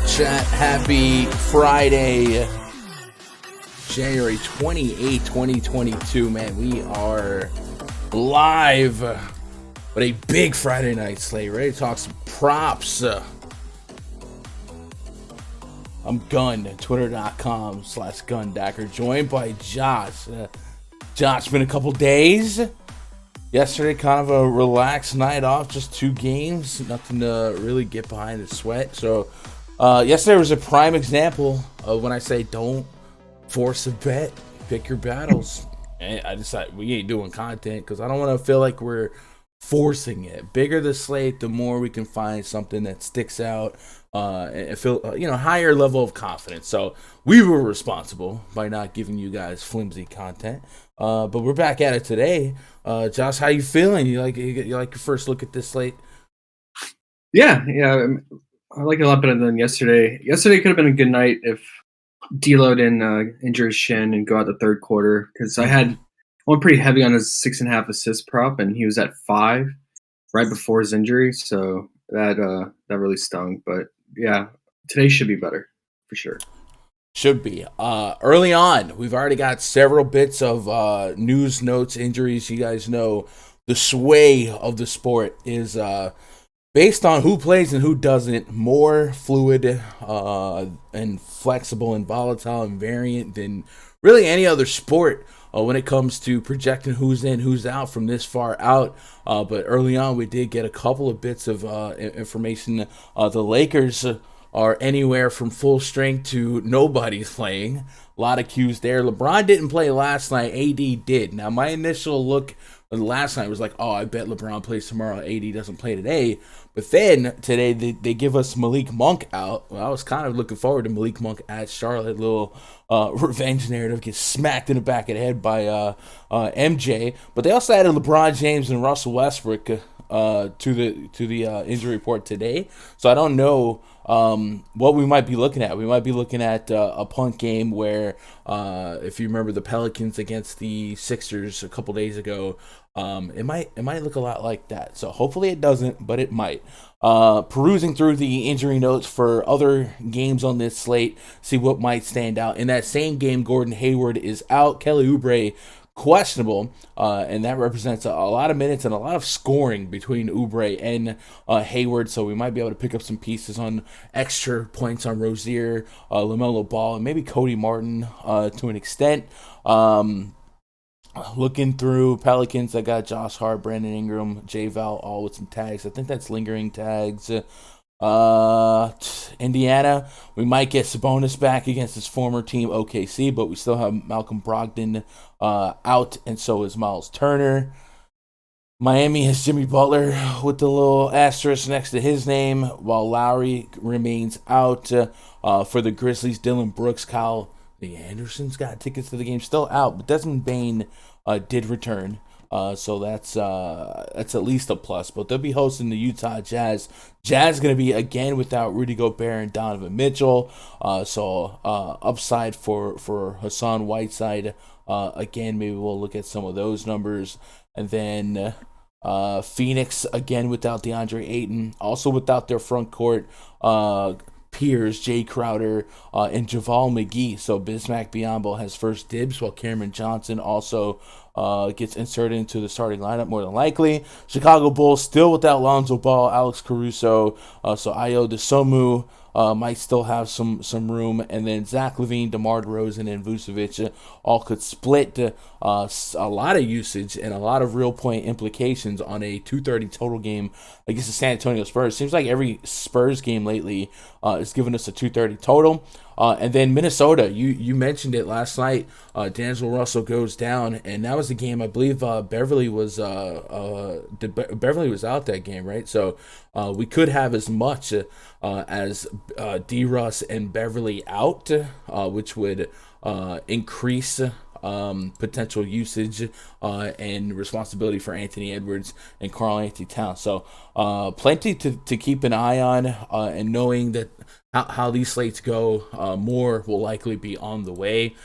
chat? Happy Friday, January 28th, 2022, man. We are live with a big Friday night slate. Ready to talk some props. I'm Gun, twitter.com/Gundacker, joined by Josh. Josh, been a couple days. Yesterday, kind of a relaxed night off, just 2 games, nothing to really get behind the sweat. So, yesterday was a prime example of when I say don't force a bet, pick your battles. And I decided we ain't doing content because I don't want to feel like we're forcing it. Bigger the slate, the more we can find something that sticks out and feel, higher level of confidence. So we were responsible by not giving you guys flimsy content. But we're back at it today. Josh, how you feeling? You like your first look at this slate? Yeah. I like it a lot better than yesterday. Yesterday could have been a good night if D'Lo didn't injure his shin and go out the third quarter, because I went pretty heavy on his 6.5 assist prop, and he was at 5 right before his injury, so that really stung. But yeah, today should be better for sure. Should be. Early on, we've already got several bits of news, notes, injuries. You guys know the sway of the sport is based on who plays and who doesn't, more fluid and flexible and volatile and variant than really any other sport when it comes to projecting who's in, who's out from this far out. But early on, we did get a couple of bits of information. The Lakers are anywhere from full strength to nobody's playing. A lot of cues there. LeBron didn't play last night. AD did. Now, my initial look last night was like, oh, I bet LeBron plays tomorrow. AD doesn't play today. But then today they give us Malik Monk out. Well, I was kind of looking forward to Malik Monk at Charlotte. Little revenge narrative, gets smacked in the back of the head by MJ. But they also added LeBron James and Russell Westbrook to the injury report today. So I don't know what we might be looking at. We might be looking at a punt game where, if you remember the Pelicans against the Sixers a couple days ago, it might look a lot like that. So hopefully it doesn't, but it might. Perusing through the injury notes for other games on this slate, see what might stand out. In that same game, Gordon Hayward is out. Kelly Oubre questionable, and that represents a lot of minutes and a lot of scoring between Oubre and Hayward, so we might be able to pick up some pieces on extra points on Rozier, LaMelo Ball, and maybe Cody Martin to an extent. Looking through Pelicans, I got Josh Hart, Brandon Ingram, J Val, all with some tags. I think that's lingering tags. Indiana, we might get Sabonis back against his former team OKC, but we still have Malcolm Brogdon out, and so is Miles Turner. Miami has Jimmy Butler with the little asterisk next to his name, while Lowry remains out. For the Grizzlies, Dylan Brooks, Kyle Anderson's got tickets to the game, still out, but Desmond Bane did return. So that's at least a plus. But they'll be hosting the Utah Jazz. Jazz going to be again without Rudy Gobert and Donovan Mitchell. So upside for Hassan Whiteside. Again, maybe we'll look at some of those numbers. And then Phoenix again without DeAndre Ayton. Also without their front court peers, Jay Crowder and JaVale McGee. So Bismack Biyombo has first dibs, while Cameron Johnson also gets inserted into the starting lineup more than likely. Chicago Bulls still without Lonzo Ball, Alex Caruso, so Ayo Dosunmu might still have some room, and then Zach LaVine, DeMar DeRozan, and Vucevic all could split a lot of usage and a lot of real point implications on a 230 total game against the San Antonio Spurs. Seems like every Spurs game lately is giving us a 230 total. And then Minnesota, you mentioned it last night. D'Angelo Russell goes down, and that was the game. I believe Beverly was out that game, right? So we could have as much as D. Russ and Beverly out, which would increase potential usage and responsibility for Anthony Edwards and Karl Anthony Towns. So plenty to keep an eye on, and knowing that how these slates go, more will likely be on the way.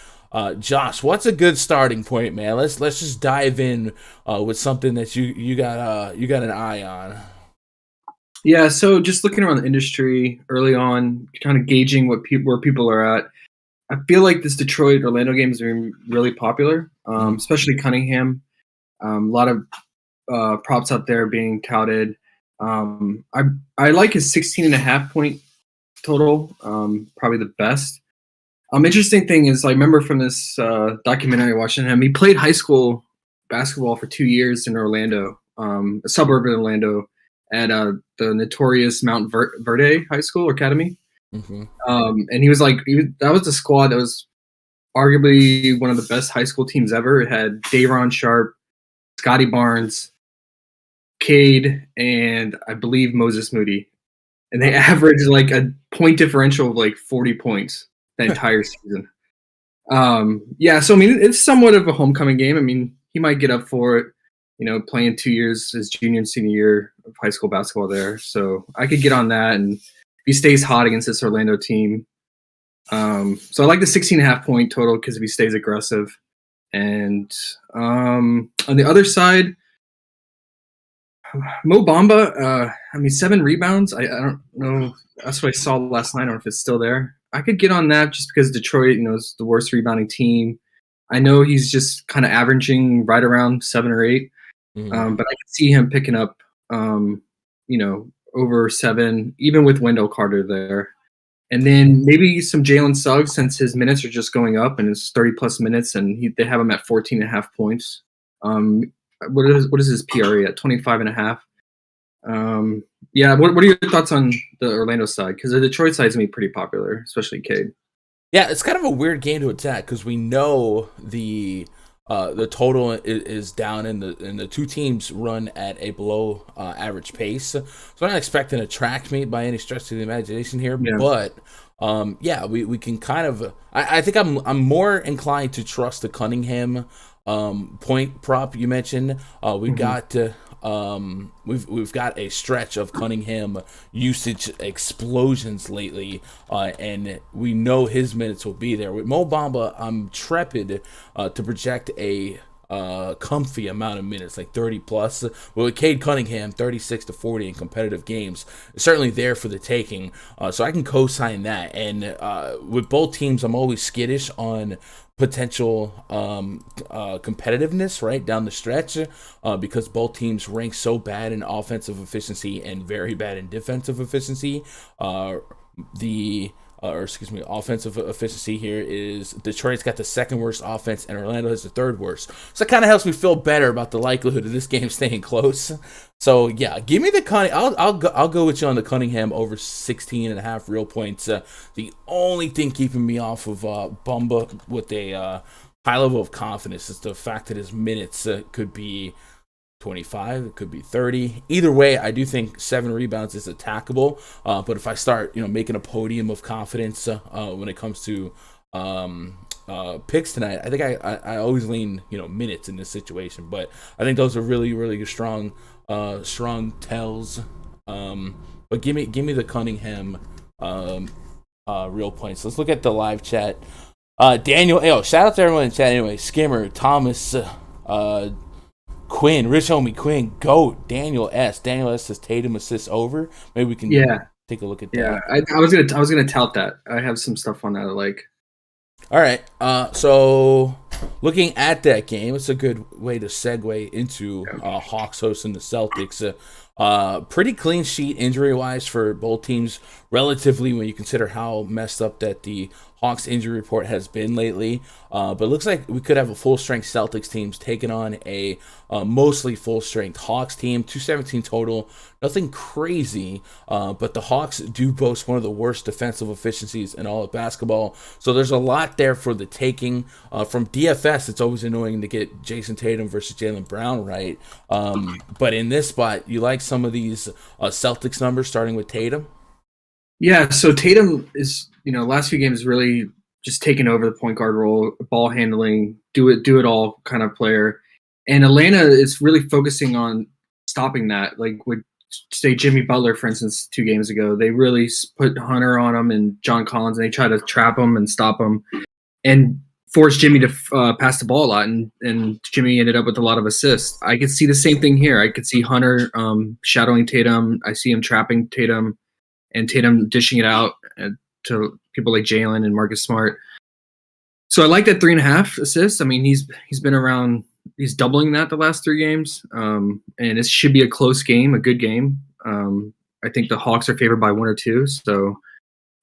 Josh, what's a good starting point, man? Let's just dive in with something that you got an eye on. Yeah, so just looking around the industry early on, kind of gauging where people are at. I feel like this Detroit Orlando game is really popular, Mhm. especially Cunningham. A lot of props out there being touted. I like his 16.5 point total, probably the best. Interesting thing is, I remember from this documentary watching him, he played high school basketball for 2 years in Orlando, a suburb of Orlando, at the notorious Mount Verde High School Academy. Mhm. And that was the squad that was arguably one of the best high school teams ever. It had Day'Ron Sharp, Scotty Barnes, Cade, and I believe Moses Moody. And they averaged like a point differential of like 40 points the entire season. Yeah, so I mean, it's somewhat of a homecoming game. I mean, he might get up for it, playing 2 years his junior and senior year of high school basketball there. So I could get on that, and if he stays hot against this Orlando team. So I like the 16.5 point total because if he stays aggressive. And on the other side, Mo Bamba, I mean, 7 rebounds. I don't know. That's what I saw last night. I don't know if it's still there. I could get on that just because Detroit, is the worst rebounding team. I know he's just kind of averaging right around 7 or 8, Mhm. but I could see him picking up, over 7, even with Wendell Carter there. And then maybe some Jalen Suggs since his minutes are just going up and it's 30-plus minutes, and they have him at 14.5 points. Um, what is his PRA at 25.5? Yeah, what are your thoughts on the Orlando side? Because the Detroit side is going to be pretty popular, especially Cade. Yeah, it's kind of a weird game to attack because we know the total is down and the two teams run at a below average pace. So I'm not expecting a track meet by any stretch of the imagination here, Yeah. but yeah, we can kind of. I think I'm more inclined to trust the Cunningham point prop you mentioned. We Mhm. got. We've got a stretch of Cunningham usage explosions lately, and we know his minutes will be there. With Mo Bamba, I'm trepid to project a comfy amount of minutes, like 30 plus. Well, with Cade Cunningham, 36 to 40 in competitive games, it's certainly there for the taking. So I can co-sign that. And with both teams, I'm always skittish on potential competitiveness right down the stretch because both teams rank so bad in offensive efficiency and very bad in defensive efficiency. The or excuse me, offensive efficiency here is Detroit's got the second worst offense and Orlando has the third worst. So it kind of helps me feel better about the likelihood of this game staying close. So yeah, give me the Cunningham. I'll go with you on the Cunningham over 16.5 real points. The only thing keeping me off of Bumba with a high level of confidence is the fact that his minutes could be 25, it could be 30. Either way, I do think 7 rebounds is attackable. But if I start, making a podium of confidence when it comes to picks tonight, I think I always lean, minutes in this situation. But I think those are really, really strong tells. But give me the Cunningham real points. Let's look at the live chat. Daniel, shout out to everyone in chat anyway. Skimmer, Thomas, Quinn, Rich Homie Quinn, GOAT, Daniel S. Daniel S says Tatum assists over. Maybe we can Yeah, take a look at yeah. that. I was gonna tout that. I have some stuff on that I like. All right. So looking at that game, it's a good way to segue into Hawks hosting the Celtics. Pretty clean sheet injury wise for both teams, relatively when you consider how messed up that the Hawks injury report has been lately. But it looks like we could have a full strength Celtics teams taking on a mostly full strength Hawks team. 217 total, nothing crazy. But the Hawks do boast one of the worst defensive efficiencies in all of basketball. So there's a lot there for the taking. From DFS, it's always annoying to get Jason Tatum versus Jaylen Brown right. But in this spot, you like some of these Celtics numbers starting with Tatum? Yeah, so Tatum is, last few games really just taking over the point guard role, ball handling, do it all kind of player. And Atlanta is really focusing on stopping that. Like with say Jimmy Butler, for instance, 2 games ago, they really put Hunter on him and John Collins, and they try to trap him and stop him. And forced Jimmy to pass the ball a lot, and Jimmy ended up with a lot of assists. I could see the same thing here. I could see Hunter shadowing Tatum. I see him trapping Tatum, and Tatum dishing it out to people like Jalen and Marcus Smart. So I like that 3.5 assists. I mean, he's been around. He's doubling that the last 3 games, and it should be a close game, a good game. I think the Hawks are favored by 1 or 2, so.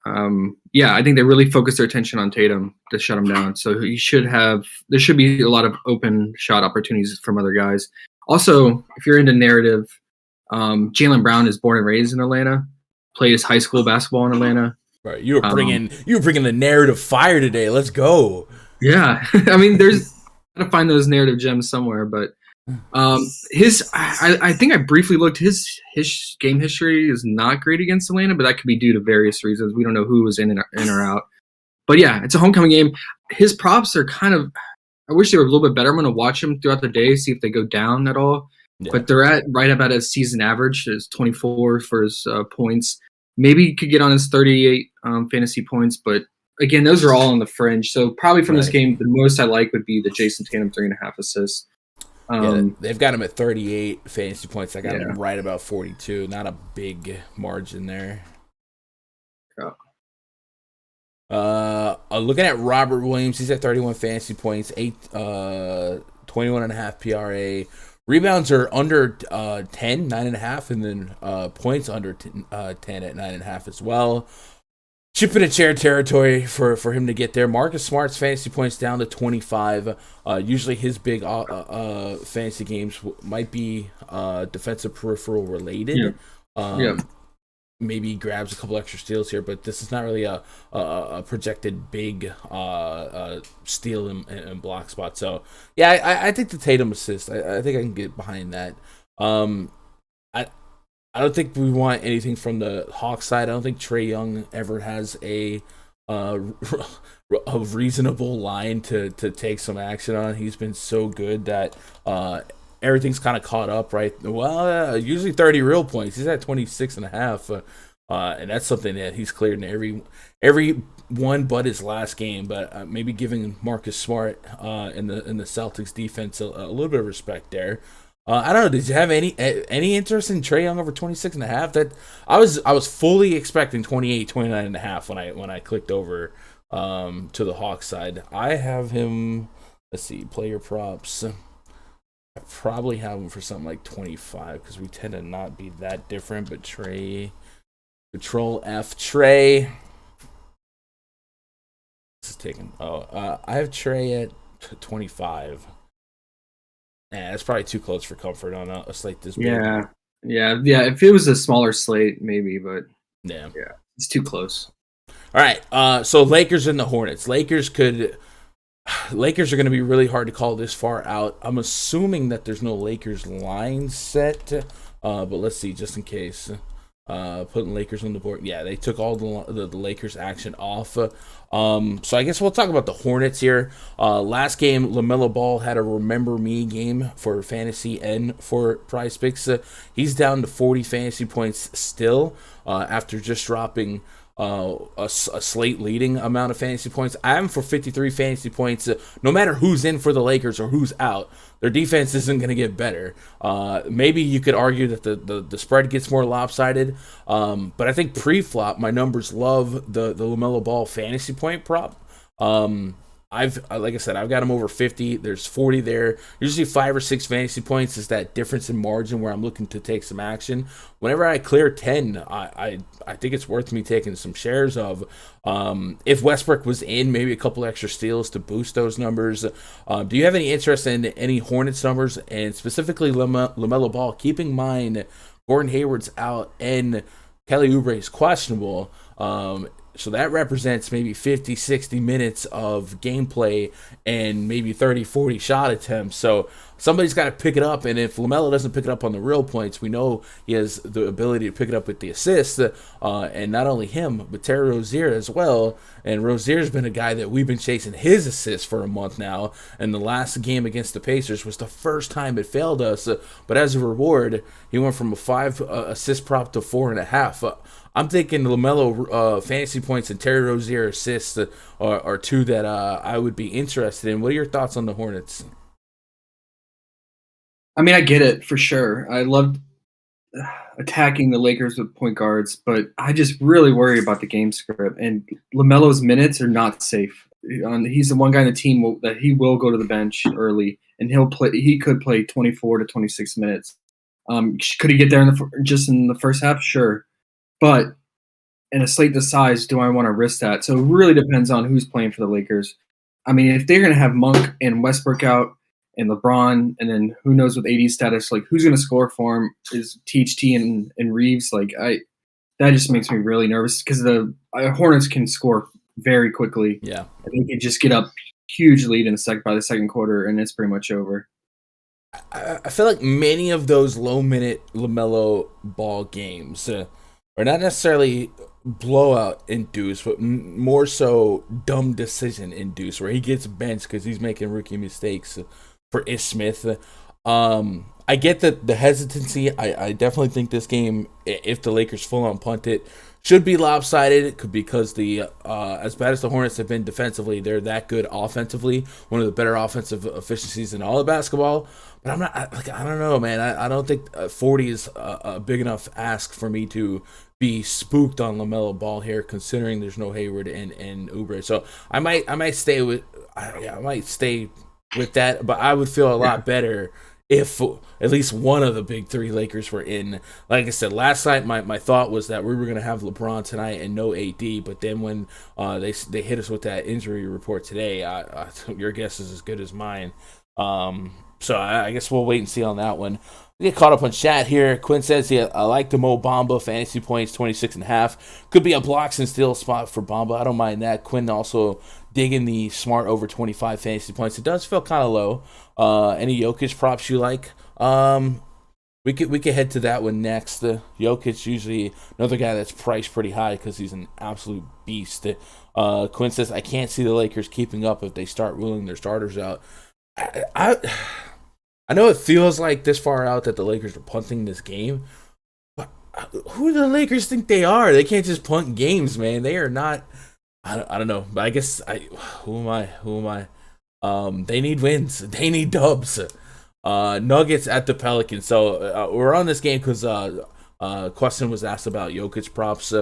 I think they really focus their attention on Tatum to shut him down. So there should be a lot of open shot opportunities from other guys. Also, if you're into narrative, Jaylen Brown is born and raised in Atlanta, played his high school basketball in Atlanta. Right, you were bringing the narrative fire today. Let's go. Yeah, I mean, there's gotta find those narrative gems somewhere, but I think I briefly looked. His game history is not great against Atlanta, but that could be due to various reasons. We don't know who was in or out. But yeah, it's a homecoming game. His props are kind of. I wish they were a little bit better. I'm going to watch them throughout the day, see if they go down at all. Yeah. But they're right about his season average. Is 24 for his points. Maybe he could get on his 38 fantasy points, but again, those are all on the fringe. So probably from this game, the most I like would be the Jason Tatum 3.5 assists. They've got him at 38 fantasy points. I got him right about 42. Not a big margin there. Looking at Robert Williams, he's at 31 fantasy points, 21.5 PRA. Rebounds are under 10, 9.5, and then points under 10 at 9.5 as well. Chip in a chair territory for him to get there. Marcus Smart's fantasy points down to 25. Usually his big fantasy games might be defensive peripheral related. Maybe he grabs a couple extra steals here, but this is not really a projected big steal and block spot. So, yeah, I think the Tatum assist, I think I can get behind that. I don't think we want anything from the Hawks side. I don't think Trae Young ever has a reasonable line to take some action on. He's been so good that everything's kind of caught up, right? Well, usually 30 real points. He's at 26.5, and that's something that he's cleared in every one but his last game. But maybe giving Marcus Smart in the Celtics defense a little bit of respect there. I don't know. Did you have any interest in Trae Young over 26.5? That I was fully expecting 28, 29.5 when I clicked over to the Hawks side. I have him. Let's see, player props. I probably have him for something like 25 because we tend to not be that different. But Trae, Control F Trae. This is taken. I have Trae at 25. Yeah, it's probably too close for comfort on a slate this big. Yeah. If it was a smaller slate, maybe, but yeah, it's too close. All right, so Lakers and the Hornets. Lakers are going to be really hard to call this far out. I'm assuming that there's no Lakers line set, but let's see, just in case. Putting Lakers on the board. Yeah, they took all the Lakers action off. So I guess we'll talk about the Hornets here. Last game, LaMelo Ball had a remember me game for fantasy and for PrizePicks. He's down to 40 fantasy points still after just dropping a slate leading amount of fantasy points. I have him for 53 fantasy points. No matter who's in for the Lakers or who's out, their defense isn't going to get better. Maybe you could argue that the spread gets more lopsided. But I think pre-flop, my numbers love the LaMelo Ball fantasy point prop. Like I said, I've got him over 50. There's 40 there. Usually 5 or 6 fantasy points is that difference in margin where I'm looking to take some action. Whenever I clear 10, I think it's worth me taking some shares of. If Westbrook was in, maybe a couple extra steals to boost those numbers. Do you have any interest in any Hornets numbers, and specifically LaMelo Ball? Keep in mind, Gordon Hayward's out and Kelly Oubre is questionable. So that represents maybe 50, 60 minutes of gameplay and maybe 30, 40 shot attempts. So somebody's got to pick it up. And if LaMelo doesn't pick it up on the real points, we know he has the ability to pick it up with the assists. And not only him, but Terry Rozier as well. And Rozier's been a guy that we've been chasing his assists for a month now. And the last game against the Pacers was the first time it failed us. But as a reward, he went from a 5 assist prop to 4.5. I'm thinking LaMelo fantasy points and Terry Rozier assists are two that I would be interested in. What are your thoughts on the Hornets? I mean, I get it for sure. I loved attacking the Lakers with point guards, but I just really worry about the game script. And LaMelo's minutes are not safe. He's the one guy on the team that he will go to the bench early, and he'll play. He could play 24 to 26 minutes. Could he get there just in the first half? Sure, but in a slate this size, do I want to risk that? So it really depends on who's playing for the Lakers. I mean, if they're going to have Monk and Westbrook out and LeBron, and then who knows with AD status, like who's going to score for him is THT and Reeves. That just makes me really nervous because the Hornets can score very quickly. Yeah, and they can just get up huge lead by the second quarter, and it's pretty much over. I feel like many of those low-minute LaMelo Ball games are not necessarily blowout induced, but more so dumb decision induced, where he gets benched because he's making rookie mistakes for Ish Smith. I get the hesitancy. I definitely think this game, if the Lakers full on punt it, should be lopsided because the as bad as the Hornets have been defensively, they're that good offensively. One of the better offensive efficiencies in all of basketball. But I don't know, man. I don't think 40 is a big enough ask for me to be spooked on LaMelo Ball here, considering there's no Hayward and Oubre. So I might stay with that, but I would feel a lot better if at least one of the big three Lakers were in. Like I said, last night my thought was that we were going to have LeBron tonight and no AD, but then when they hit us with that injury report today, your guess is as good as mine. So I guess we'll wait and see on that one. We get caught up on chat here. Quinn says, I like the Mo Bamba fantasy points, 26.5. Could be a blocks and steal spot for Bamba. I don't mind that. Quinn also digging the smart over 25 fantasy points. It does feel kind of low. Any Jokic props you like? We could head to that one next. Jokic usually another guy that's priced pretty high because he's an absolute beast. Quinn says, I can't see the Lakers keeping up if they start ruling their starters out. I know it feels like this far out that the Lakers are punting this game, but who do the Lakers think they are? They can't just punt games, man. They are not. I don't know, but I guess who am I? They need wins. They need dubs. Nuggets at the Pelicans. So we're on this game because question was asked about Jokic props.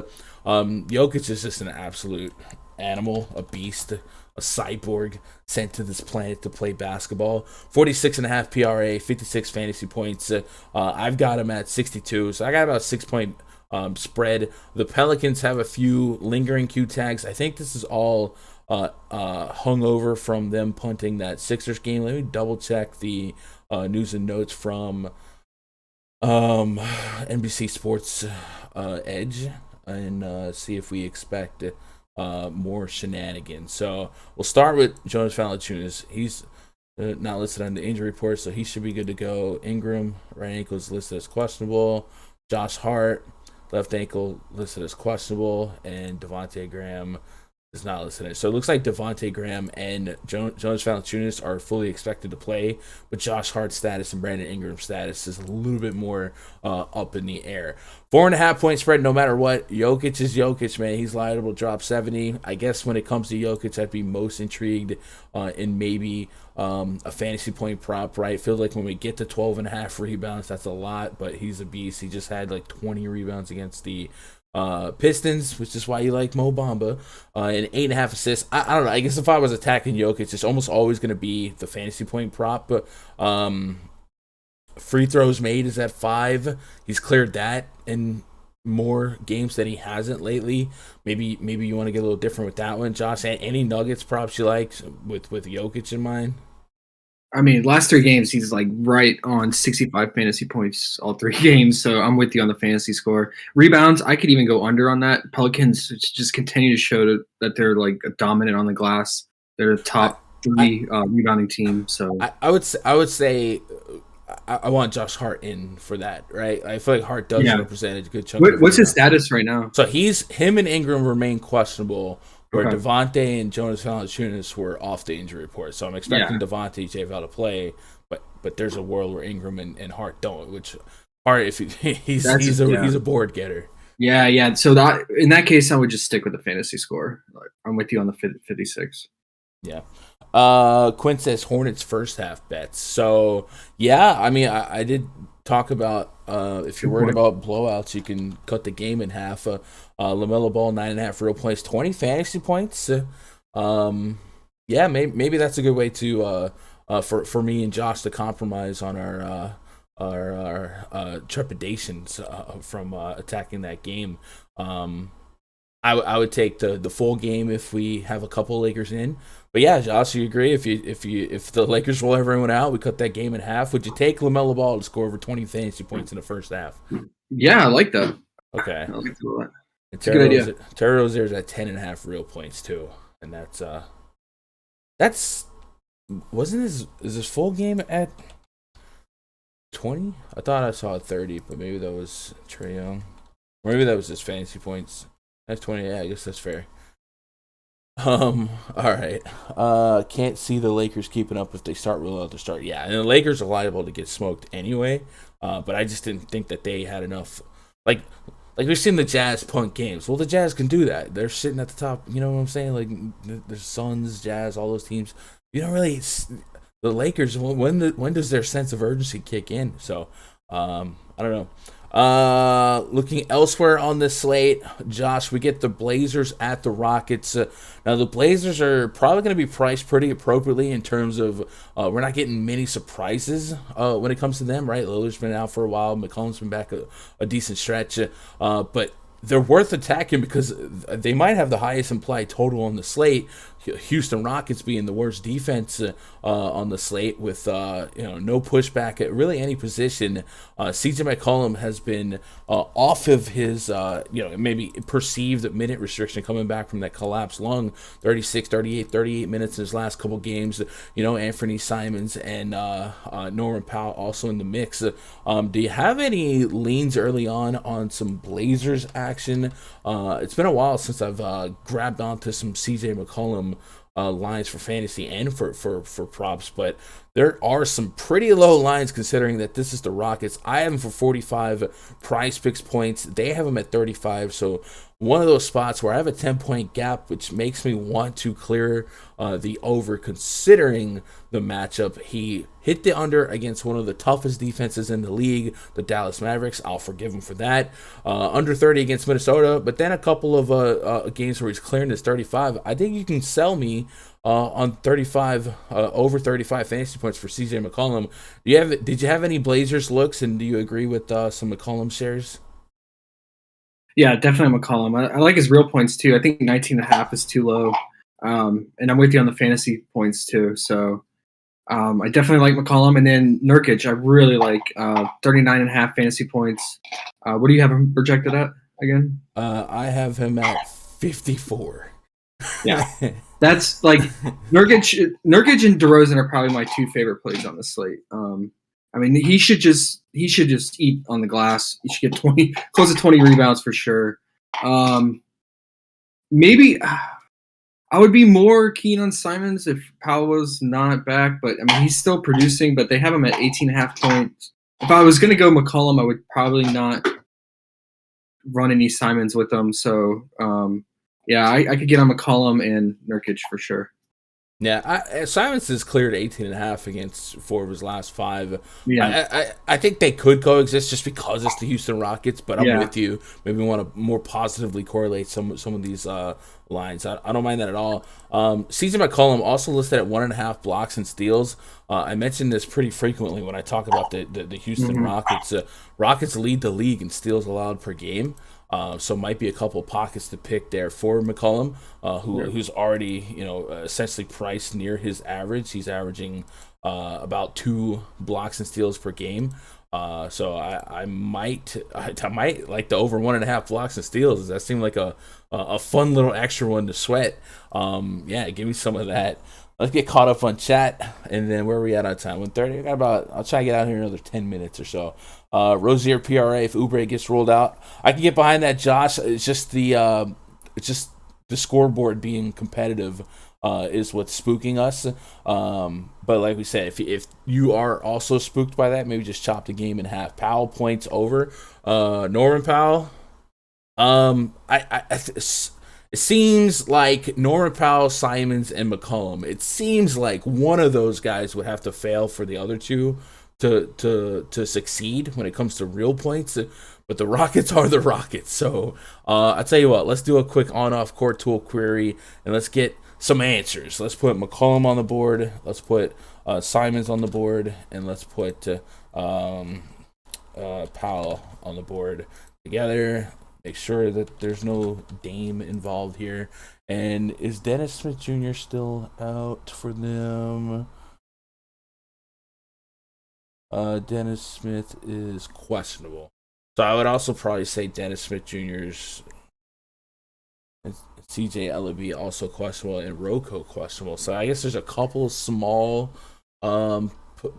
Jokic is just an absolute animal, a beast, a cyborg sent to this planet to play basketball. 46.5 PRA, 56 fantasy points. I've got him at 62, so I got about a 6-point spread. The Pelicans have a few lingering Q tags. I think this is all hung over from them punting that Sixers game. Let me double check the news and notes from NBC Sports Edge and see if we expect more shenanigans. So we'll start with Jonas Valanciunas. He's not listed on the injury report, so he should be good to go. Ingram, right ankle is listed as questionable. Josh Hart, left ankle listed as questionable, and Devontae Graham is not listed. So it looks like Devontae Graham and Jonas Valanciunas are fully expected to play, but Josh Hart's status and Brandon Ingram's status is a little bit more up in the air. 4.5-point spread no matter what. Jokic is Jokic, man. He's liable to drop 70. I guess when it comes to Jokic, I'd be most intrigued in maybe a fantasy point prop, right? Feels like when we get to 12.5 rebounds, that's a lot, but he's a beast. He just had like 20 rebounds against the Pistons, which is why you like Mo Bamba, and 8.5 assists. I don't know. I guess if I was attacking Jokic, it's almost always going to be the fantasy point prop. But free throws made is at 5. He's cleared that in more games than he hasn't lately. Maybe you want to get a little different with that one. Josh, any Nuggets props you like with Jokic in mind? I mean, last 3 games, he's like right on 65 fantasy points all 3 games. So I'm with you on the fantasy score. Rebounds, I could even go under on that. Pelicans just continue to show that they're like dominant on the glass. They're the top 3 rebounding team. So I would say I want Josh Hart in for that, right? I feel like Hart does represent a good chunk. What's his status right now? So him and Ingram remain questionable. Where Devontae and Jonas Valanciunas were off the injury report. So I'm expecting Devontae J-Val to play, but there's a world where Ingram and Hart don't, which Hart, if he's a board getter. Yeah. So that in that case, I would just stick with the fantasy score. I'm with you on the 56. Yeah. Quinn says Hornets first half bets. So yeah, I mean, I did talk about if you're Good worried point. about blowouts, you can cut the game in half. LaMelo Ball 9.5 real points, 20 fantasy points. Um, yeah, maybe that's a good way to for me and Josh to compromise on our trepidations from attacking that game. I would take the full game if we have a couple Lakers in. But yeah, Josh, you agree? If the Lakers roll everyone out, we cut that game in half. Would you take LaMelo Ball to score over 20 fantasy points in the first half? Yeah, I like that. Okay. I like that a lot. And It's a good idea. Terry Rozier's at 10.5 real points too, and that's wasn't his full game at 20? I thought I saw 30, but maybe that was Trae Young. Or maybe that was his fantasy points. That's 20. Yeah, I guess that's fair. All right. Can't see the Lakers keeping up if they start real out to start. Yeah, and the Lakers are liable to get smoked anyway. But I just didn't think that they had enough. Like we've seen the Jazz punt games. Well, the Jazz can do that. They're sitting at the top. You know what I'm saying? Like the Suns, Jazz, all those teams. You don't really. The Lakers. When does their sense of urgency kick in? So, I don't know. Looking elsewhere on the slate, Josh, we get the Blazers at the Rockets. Now the Blazers are probably going to be priced pretty appropriately in terms of we're not getting many surprises when it comes to them, right? Lillard's been out for a while, McCollum's been back a decent stretch, but they're worth attacking because they might have the highest implied total on the slate. Houston Rockets being the worst defense on the slate with no pushback at really any position. CJ McCollum has been off of his maybe perceived minute restriction coming back from that collapsed lung. 36, 38 minutes in his last couple games. Anthony Simons and Norman Powell also in the mix. Do you have any leans early on some Blazers action? It's been a while since I've grabbed onto some CJ McCollum lines for fantasy and for props, but there are some pretty low lines considering that this is the Rockets. I have them for 45 PrizePicks points. They have them at 35, so one of those spots where I have a 10-point gap, which makes me want to clear the over considering the matchup. He hit the under against one of the toughest defenses in the league, the Dallas Mavericks. I'll forgive him for that. Under 30 against Minnesota, but then a couple of games where he's clearing his 35. I think you can sell me on 35 over 35 fantasy points for CJ McCollum. Did you have any Blazers looks, and do you agree with some McCollum shares? Yeah, definitely McCollum. I like his real points too. I think 19.5 is too low. And I'm with you on the fantasy points too. So I definitely like McCollum. And then Nurkic, I really like 39.5 fantasy points. What do you have him projected at again? I have him at 54. Yeah, that's like Nurkic and DeRozan are probably my two favorite plays on the slate. I mean, he should just eat on the glass. He should get close to 20 rebounds for sure. Maybe I would be more keen on Simons if Powell was not back, but I mean, he's still producing, but they have him at 18.5 points. If I was going to go McCollum, I would probably not run any Simons with them. So, I could get on McCollum and Nurkic for sure. Yeah, Simons has cleared 18.5 against 4 of his last 5. Yeah. I think they could coexist just because it's the Houston Rockets, but I'm with you. Maybe we want to more positively correlate some of these lines. I don't mind that at all. CJ McCollum also listed at 1.5 blocks and steals. I mentioned this pretty frequently when I talk about the Houston Rockets. Rockets lead the league in steals allowed per game. So might be a couple pockets to pick there for McCollum, who's already essentially priced near his average. He's averaging about 2 blocks and steals per game. So I might like the over 1.5 blocks and steals. Does that seem like a fun little extra one to sweat? Give me some of that. Let's get caught up on chat, and then where are we at on time? 1:30. I'll try to get out here in another 10 minutes or so. Rozier PRA if Oubre gets rolled out, I can get behind that. Josh, it's just the scoreboard being competitive is what's spooking us. But like we said, if you are also spooked by that, maybe just chop the game in half. Powell points over. Norman Powell. It seems like Norman Powell, Simons, and McCollum. It seems like one of those guys would have to fail for the other two to succeed when it comes to real points. But the Rockets are the Rockets. So I tell you what, let's do a quick on-off court tool query and let's get some answers. Let's put McCollum on the board. Let's put Simons on the board, and let's put Powell on the board together. Make sure that there's no Dame involved here. And is Dennis Smith Jr. still out for them? Dennis Smith is questionable. So I would also probably say Dennis Smith Jr.'s and CJ Ellaby also questionable and Rocco questionable. So I guess there's a couple small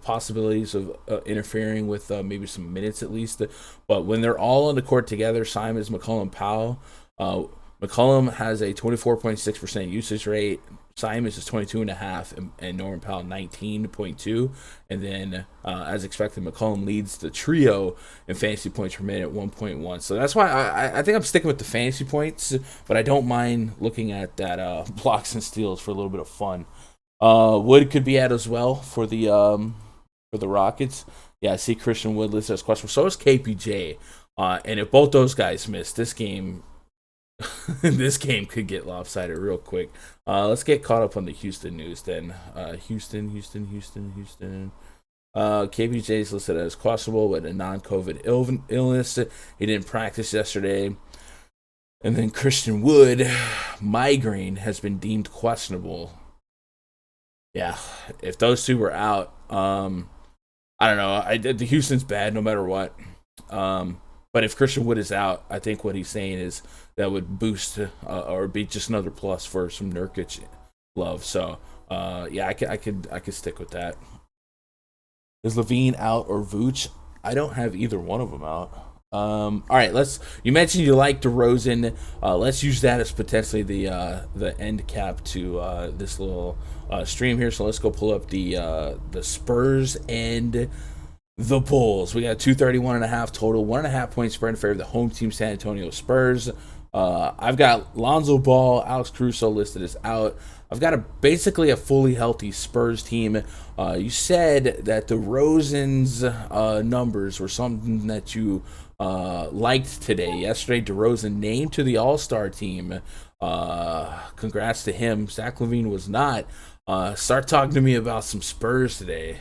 possibilities of interfering with maybe some minutes at least. But when they're all on the court together, Simons, McCollum, Powell, McCollum has a 24.6% usage rate. Simons is 22.5, and Norman Powell 19.2. And then, as expected, McCollum leads the trio in fantasy points per minute at 1.1. So that's why I think I'm sticking with the fantasy points, but I don't mind looking at that blocks and steals for a little bit of fun. Wood could be out as well for the Rockets. Yeah, I see Christian Wood listed as questionable. So is KPJ. And if both those guys miss, this game this game could get lopsided real quick. Let's get caught up on the Houston news then. Houston. KPJ is listed as questionable with a non-COVID illness. He didn't practice yesterday. And then Christian Wood, migraine, has been deemed questionable. Yeah, if those two were out, I don't know. The Houston's bad no matter what. But if Christian Wood is out, I think what he's saying is that would boost or be just another plus for some Nurkic love. So yeah, I could stick with that. Is Levine out or Vooch? I don't have either one of them out. All right, you mentioned you like DeRozan. Let's use that as potentially the end cap to this little stream here. So let's go pull up the Spurs and the Bulls. We got 231.5 total, 1.5 point spread in favor of the home team San Antonio Spurs. I've got Lonzo Ball, Alex Caruso listed as out. I've got basically a fully healthy Spurs team. You said that DeRozan's numbers were something that you liked today. Yesterday, DeRozan named to the All-Star team. Congrats to him. Zach LaVine was not. Start talking to me about some Spurs today.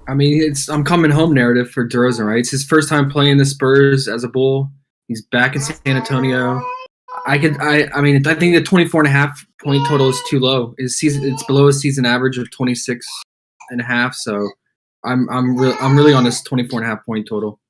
I mean, it's I'm coming home narrative for DeRozan, right? It's his first time playing the Spurs as a Bull. He's back in San Antonio. I think the 24.5 point total is too low. It's below his season average of 26.5. So I'm really on this 24.5 point total.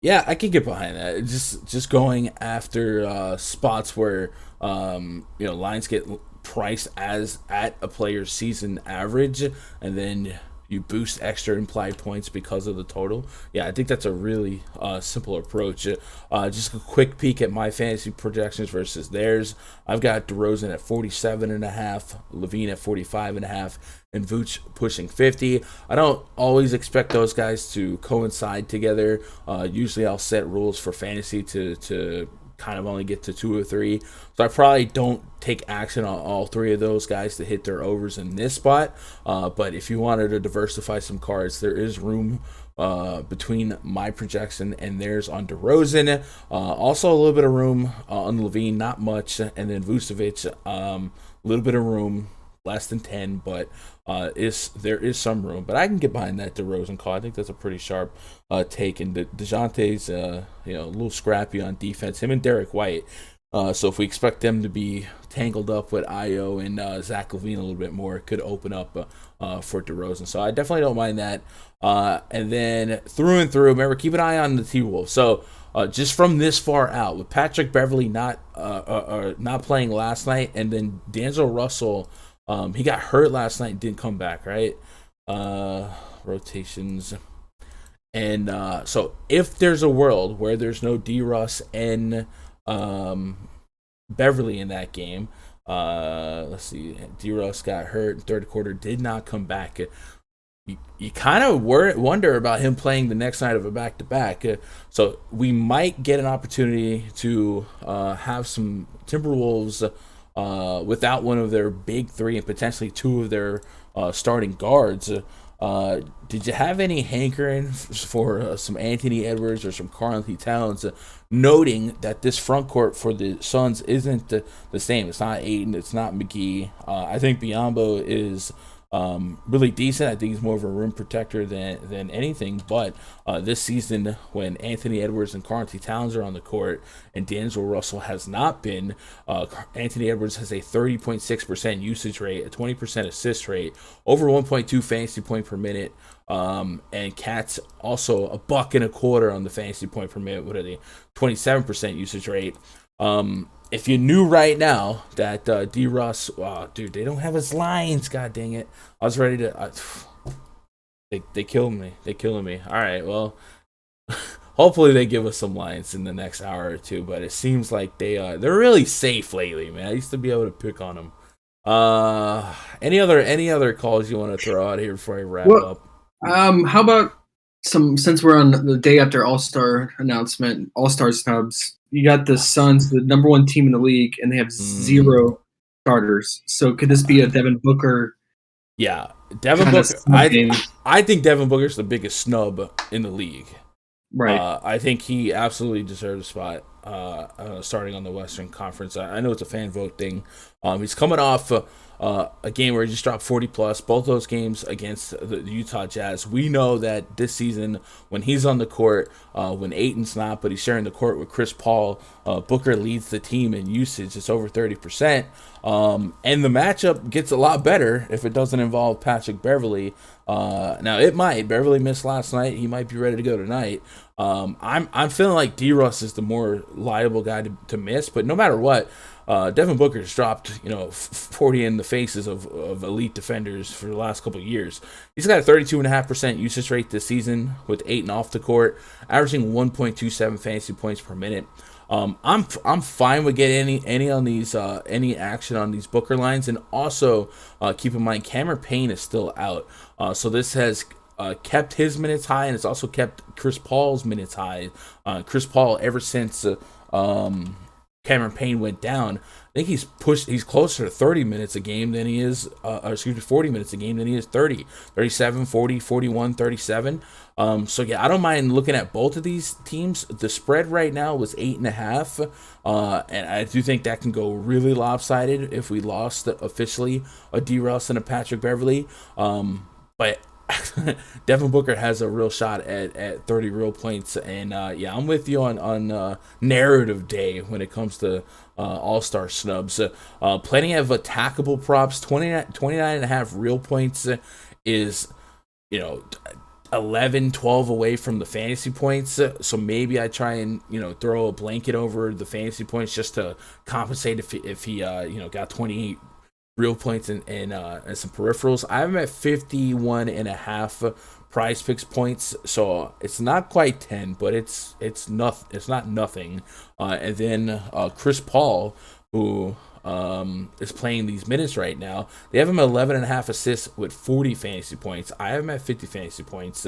Yeah, I could get behind that. Just going after spots where lines get priced as at a player's season average, and then you boost extra implied points because of the total. Yeah, I think that's a really simple approach. Just a quick peek at my fantasy projections versus theirs. I've got DeRozan at 47.5, Levine at 45.5, and Vooch pushing 50. I don't always expect those guys to coincide together. Usually I'll set rules for fantasy to kind of only get to 2 or 3. So I probably don't take action on all 3 of those guys to hit their overs in this spot. But if you wanted to diversify some cards, there is room between my projection and theirs on DeRozan. Also a little bit of room on Levine, not much. And then Vucevic, a little bit of room, less than 10, but there is some room. But I can get behind that DeRozan call. I think that's a pretty sharp take. And DeJounte's a little scrappy on defense. Him and Derek White. So if we expect them to be tangled up with Io and Zach LaVine a little bit more, it could open up for DeRozan. So I definitely don't mind that. And then through and through, remember, keep an eye on the T-Wolves. So just from this far out, with Patrick Beverley not playing last night, and then D'Angelo Russell, he got hurt last night and didn't come back, right? Rotations. And so if there's a world where there's no D-Russ and Beverly in that game, let's see, D-Russ got hurt in third quarter, did not come back. you kind of wonder about him playing the next night of a back-to-back. So we might get an opportunity to have some Timberwolves without one of their big three and potentially two of their starting guards. Did you have any hankering for some Anthony Edwards or some Karl-Anthony Towns, noting that this front court for the Suns isn't the same? It's not Ayton, it's not McGee. I think Biyombo is really decent. I think he's more of a rim protector than anything. But this season, when Anthony Edwards and Karl-Anthony Towns are on the court and D'Angelo Russell has not been, Anthony Edwards has a 30.6% usage rate, a 20% assist rate, over 1.2 fantasy point per minute. And Cat's also a buck and a quarter on the fantasy point per minute with a 27% usage rate. If you knew right now that D. Russ, dude, they don't have his lines. God dang it! I was ready to. They killed me. They killing me. All right, well, hopefully they give us some lines in the next hour or two. But it seems like they're really safe lately, man. I used to be able to pick on them. Any other calls you want to throw out here before I wrap up? How about since we're on the day after All-Star announcement, All-Star snubs. You got the Suns, the number one team in the league, and they have 0 starters. So could this be a Devin Booker? Yeah, Devin Booker. I think Devin Booker's the biggest snub in the league. Right. I think he absolutely deserves a spot starting on the Western Conference. I know it's a fan vote thing. He's coming off a game where he just dropped 40 plus. Both those games against the Utah Jazz. We know that this season, when he's on the court, when Ayton's not, but he's sharing the court with Chris Paul, Booker leads the team in usage. It's over 30%. And the matchup gets a lot better if it doesn't involve Patrick Beverley. Now it might. Beverley missed last night. He might be ready to go tonight. I'm feeling like D-Russ is the more liable guy to miss, but no matter what, Devin Booker's dropped 40 in the faces of elite defenders for the last couple of years. He's got a 32.5% usage rate this season with Ayton off the court, averaging 1.27 fantasy points per minute. I'm fine with getting any on these any action on these Booker lines, and also keep in mind Cameron Payne is still out, so this has kept his minutes high, and it's also kept Chris Paul's minutes high. Chris Paul, ever since Cameron Payne went down, I think he's closer to 30 minutes a game than he is 40 minutes a game than he is 30, 37, 40, 41, 37. So yeah, I don't mind looking at both of these teams. The spread right now was 8.5, and I do think that can go really lopsided if we lost officially a D. Russ and a Patrick Beverley. But Devin Booker has a real shot at 30 real points, and yeah, I'm with you on narrative day when it comes to All-Star snubs. Plenty of attackable props. 29.5 real points is 11, 12 away from the fantasy points. So maybe I try and throw a blanket over the fantasy points just to compensate if he got 28 real points and some peripherals. I'm at 51.5 PrizePicks points, so it's not quite 10, but it's not nothing. And then Chris Paul, who is playing these minutes right now, they have him at 11.5 assists with 40 fantasy points. I have him at 50 fantasy points.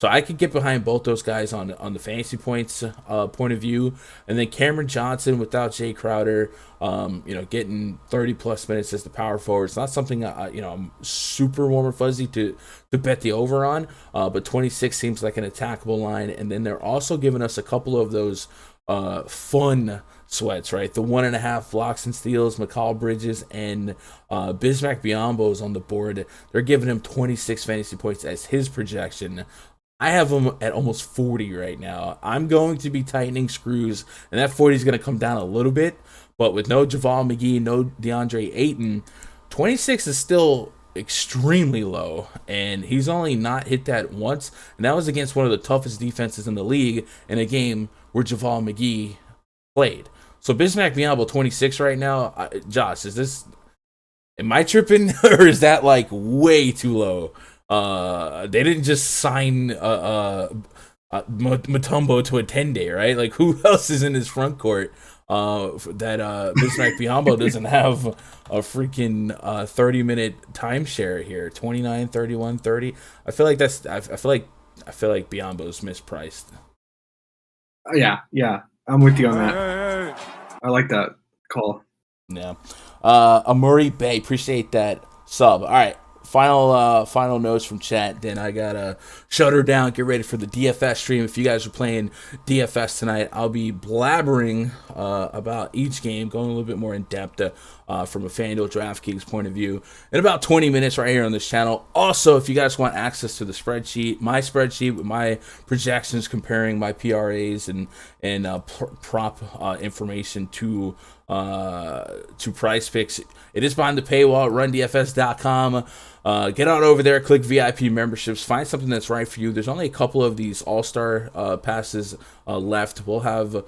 So I could get behind both those guys on the fantasy points point of view. And then Cameron Johnson without Jay Crowder, getting 30 plus minutes as the power forward. It's not something I'm super warm or fuzzy to bet the over on, but 26 seems like an attackable line. And then they're also giving us a couple of those fun sweats, right? The 1.5 blocks and steals, McCall Bridges and Bismack Biyombo is on the board. They're giving him 26 fantasy points as his projection. I have him at almost 40 right now. I'm going to be tightening screws, and that 40 is going to come down a little bit, but with no JaVale McGee, no DeAndre Ayton, 26 is still extremely low, and he's only not hit that once, and that was against one of the toughest defenses in the league in a game where JaVale McGee played. So Bismack Biyombo 26 right now. Josh, am I tripping or is that like way too low? They didn't just sign Mutombo to a 10-day, right? Like, who else is in his front court that Bismack Biyombo doesn't have a freaking 30-minute timeshare here. 29, 31, 30. I feel like Biyombo's mispriced. Yeah, I'm with you on that. I like that call. Yeah. Amuri Bay, appreciate that sub. All right. Final notes from chat. Then I gotta shut her down. Get ready for the DFS stream. If you guys are playing DFS tonight, I'll be blabbering about each game, going a little bit more in depth from a FanDuel DraftKings point of view in about 20 minutes right here on this channel. Also, if you guys want access to the spreadsheet, my spreadsheet with my projections comparing my PRAs and prop information to PrizePicks, it is behind the paywall at rundfs.com. Get on over there, click VIP memberships, find something that's right for you. There's only a couple of these all-star passes left. We'll have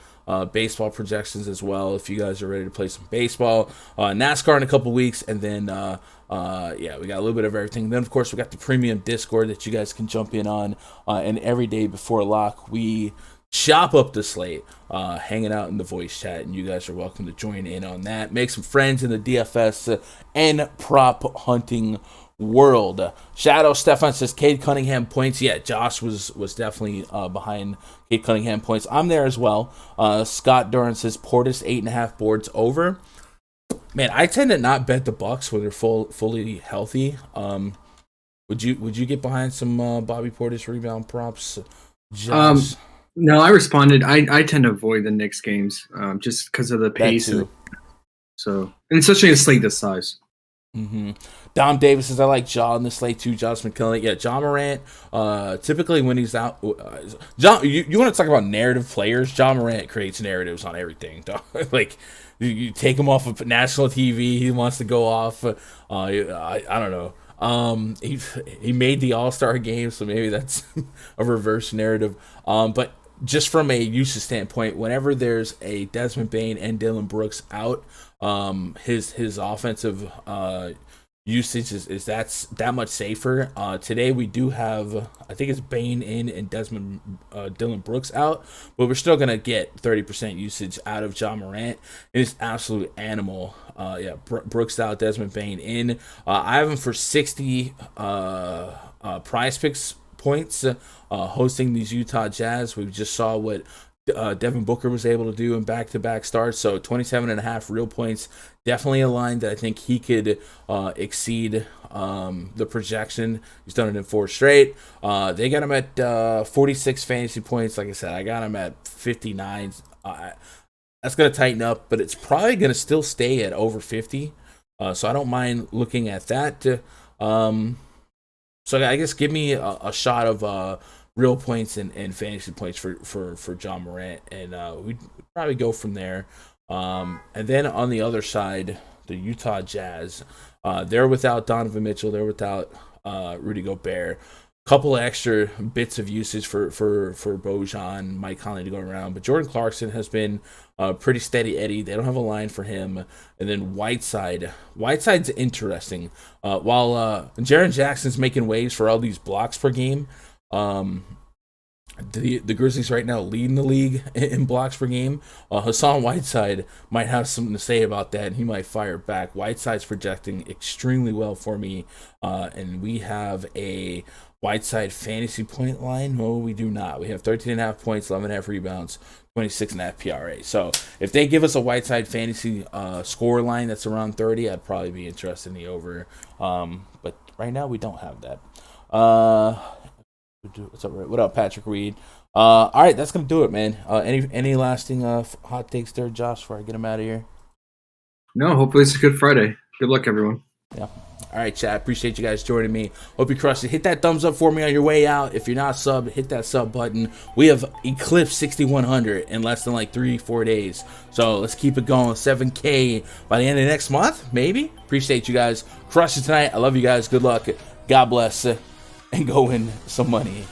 baseball projections as well if you guys are ready to play some baseball. NASCAR in a couple weeks, and then yeah, we got a little bit of everything. Then, of course, we got the premium Discord that you guys can jump in on, and every day before lock, we chop up the slate, hanging out in the voice chat, and you guys are welcome to join in on that. Make some friends in the DFS and prop hunting world. Shadow Stefan says Cade Cunningham points. Yeah, Josh was definitely behind Cade Cunningham points. I'm there as well. Scott Duran says Portis 8.5 boards over. Man, I tend to not bet the Bucks when they're fully healthy. Would you get behind some Bobby Portis rebound props, Josh? No, I responded. I tend to avoid the Knicks games just because of the pace. So, and especially a slate this size. Mm-hmm. Dom Davis says I like Ja in the slate too. Josh McKinley, yeah. Ja Morant. Typically when he's out, John. You want to talk about narrative players? Ja Morant creates narratives on everything. Like you take him off of national TV, he wants to go off. I don't know. He made the All-Star game, so maybe that's a reverse narrative. But just from a usage standpoint, whenever there's a Desmond Bane and Dylan Brooks out, his offensive usage is that much safer. Today we do have, I think it's Bane in and Dylan Brooks out, but we're still gonna get 30% usage out of Ja Morant. It is absolute animal. Yeah, Brooks out, Desmond Bane in. I have him for 60 PrizePicks points hosting these Utah Jazz. We just saw what Devin Booker was able to do in back-to-back starts, so 27.5 real points. Definitely a line that I think he could exceed the projection. He's done it in 4 straight. They got him at 46 fantasy points. Like I said, I got him at 59. That's going to tighten up, but it's probably going to still stay at over 50. So I don't mind looking at that. So I guess give me a shot of real points and fantasy points for Ja Morant, and we'd probably go from there. And then on the other side, the Utah Jazz, they're without Donovan Mitchell, they're without Rudy Gobert. Couple of extra bits of usage for Bojan, Mike Conley to go around, but Jordan Clarkson has been pretty steady Eddie. They don't have a line for him. And then Whiteside's interesting. While Jaren Jackson's making waves for all these blocks per game, the Grizzlies right now leading the league in blocks per game. Hassan Whiteside might have something to say about that, and he might fire back. Whiteside's projecting extremely well for me, and we have a Whiteside fantasy point line. No, we do not. We have 13.5 points, 11.5 rebounds, 26.5 PRA. So if they give us a Whiteside fantasy score line that's around 30, I'd probably be interested in the over. But right now we don't have that. What's up, what up, Patrick Reed? All right, that's gonna do it, man. Any lasting hot takes there, Josh, before I get him out of here? No, hopefully it's a good Friday. Good luck, everyone. Yeah. All right, chat. Appreciate you guys joining me. Hope you crushed it. Hit that thumbs up for me on your way out. If you're not subbed, hit that sub button. We have eclipsed 6,100 in less than like 3-4 days. So let's keep it going. 7K by the end of next month, maybe. Appreciate you guys. Crush it tonight. I love you guys. Good luck. God bless. And go win some money.